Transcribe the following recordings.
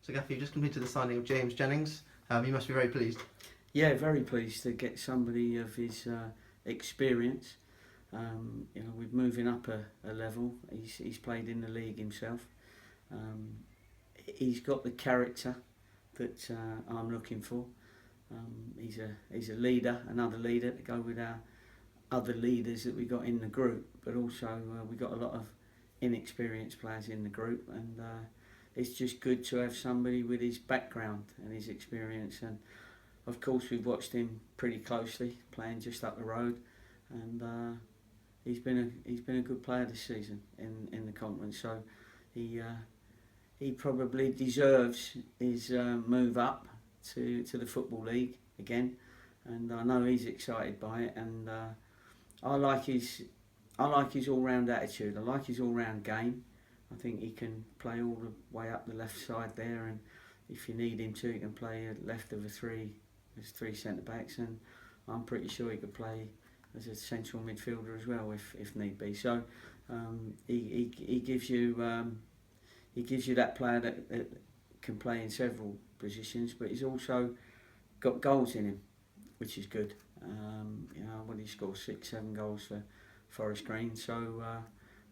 So Gaffer, you just completed the signing of James Jennings. You must be very pleased. Yeah, very pleased to get somebody of his experience. With moving up a level, he's played in the league himself. He's got the character that I'm looking for. He's a leader, another leader to go with our other leaders that we got in the group, but also we got a lot of inexperienced players in the group, and it's just good to have somebody with his background and his experience. And of course, we've watched him pretty closely, playing just up the road, and he's been a good player this season in the conference. So he probably deserves his move up to the Football League again, and I know he's excited by it. And I like his all-round attitude. I like his all-round game. I think he can play all the way up the left side there, and if you need him to, he can play left of there's three centre backs, and I'm pretty sure he could play as a central midfielder as well if need be. So he gives you that player that can play in several positions, but he's also got goals in him, which is good. When he scores 6-7 goals for Forest Green, so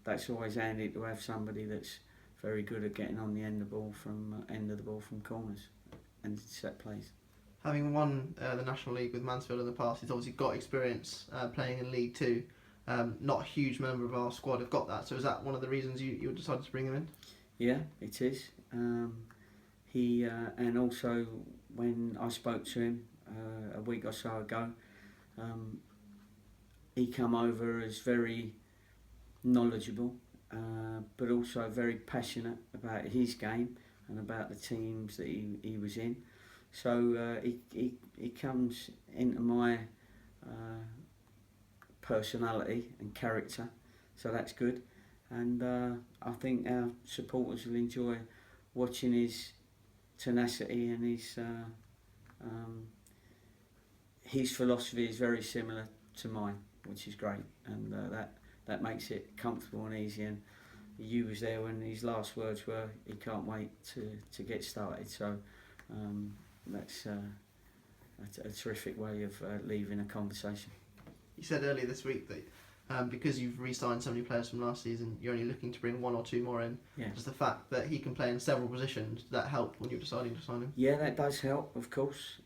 that's always handy to have somebody that's very good at getting on the end of the ball from corners and set plays. Having won the National League with Mansfield in the past, he's obviously got experience playing in League Two. Not a huge member of our squad have got that, so is that one of the reasons you decided to bring him in? Yeah, it is. He and also when I spoke to him a week or so ago, he come over as very knowledgeable, but also very passionate about his game and about the teams that he was in. So he comes into my personality and character, so that's good. And I think our supporters will enjoy watching his tenacity, and his philosophy is very similar to mine, which is great, and that makes it comfortable and easy. And you was there when his last words were, he can't wait to get started. So that's a terrific way of leaving a conversation. You said earlier this week that because you've re-signed so many players from last season, you're only looking to bring one or two more in. Yeah. Just the fact that he can play in several positions, did that help when you were deciding to sign him? Yeah, that does help, of course,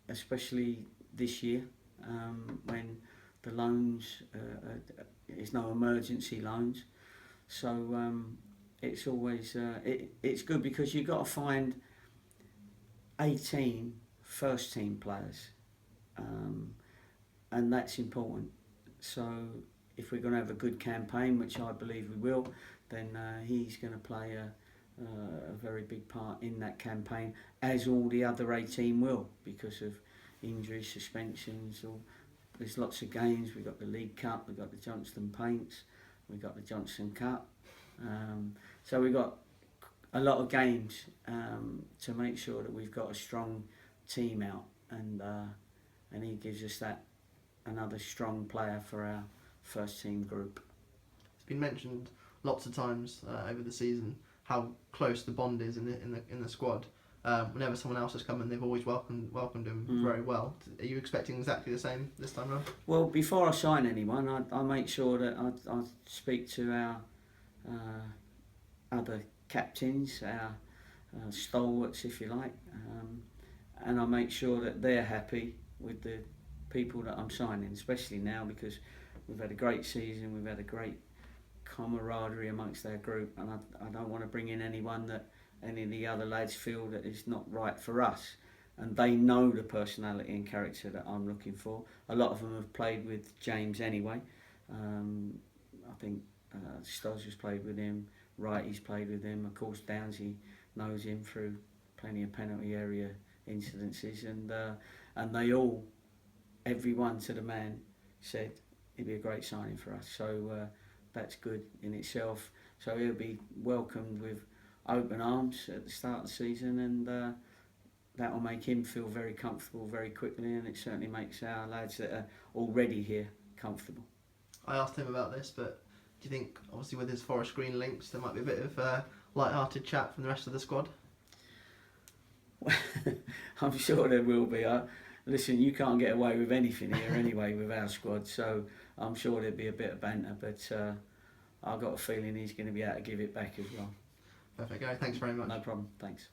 especially this year when the loans, there's no emergency loans. So it's always it's good because you've got to find 18 first team players, and that's important. So if we're going to have a good campaign, which I believe we will, then he's going to play a very big part in that campaign, as all the other 18 will, because of injuries, suspensions, or there's lots of games. We've got the League Cup, we've got the Johnston Paints, we've got the Johnson Cup. So we've got a lot of games to make sure that we've got a strong team out, and he gives us that another strong player for our first team group. It's been mentioned lots of times over the season how close the bond is in the squad. Whenever someone else has come in, they've always welcomed him very well. Are you expecting exactly the same this time around? Well, before I sign anyone, I make sure that I speak to our other captains, our stalwarts, if you like, and I make sure that they're happy with the people that I'm signing, especially now because we've had a great season, we've had a great camaraderie amongst our group, and I don't want to bring in anyone that any of the other lads feel that is not right for us, and they know the personality and character that I'm looking for. A lot of them have played with James anyway. I think Stoz has played with him, Wrighty's played with him, of course Downsy knows him through plenty of penalty area incidences, and they all, everyone to the man, said he'd be a great signing for us. So that's good in itself. So he'll be welcomed with open arms at the start of the season, and that will make him feel very comfortable very quickly, and it certainly makes our lads that are already here comfortable. I asked him about this, but do you think, obviously with his Forest Green links, there might be a bit of light-hearted chat from the rest of the squad? I'm sure there will be. Listen, you can't get away with anything here anyway with our squad, so I'm sure there'll be a bit of banter, but I've got a feeling he's going to be able to give it back as well. Perfect, Gary. Thanks very much. No problem. Thanks.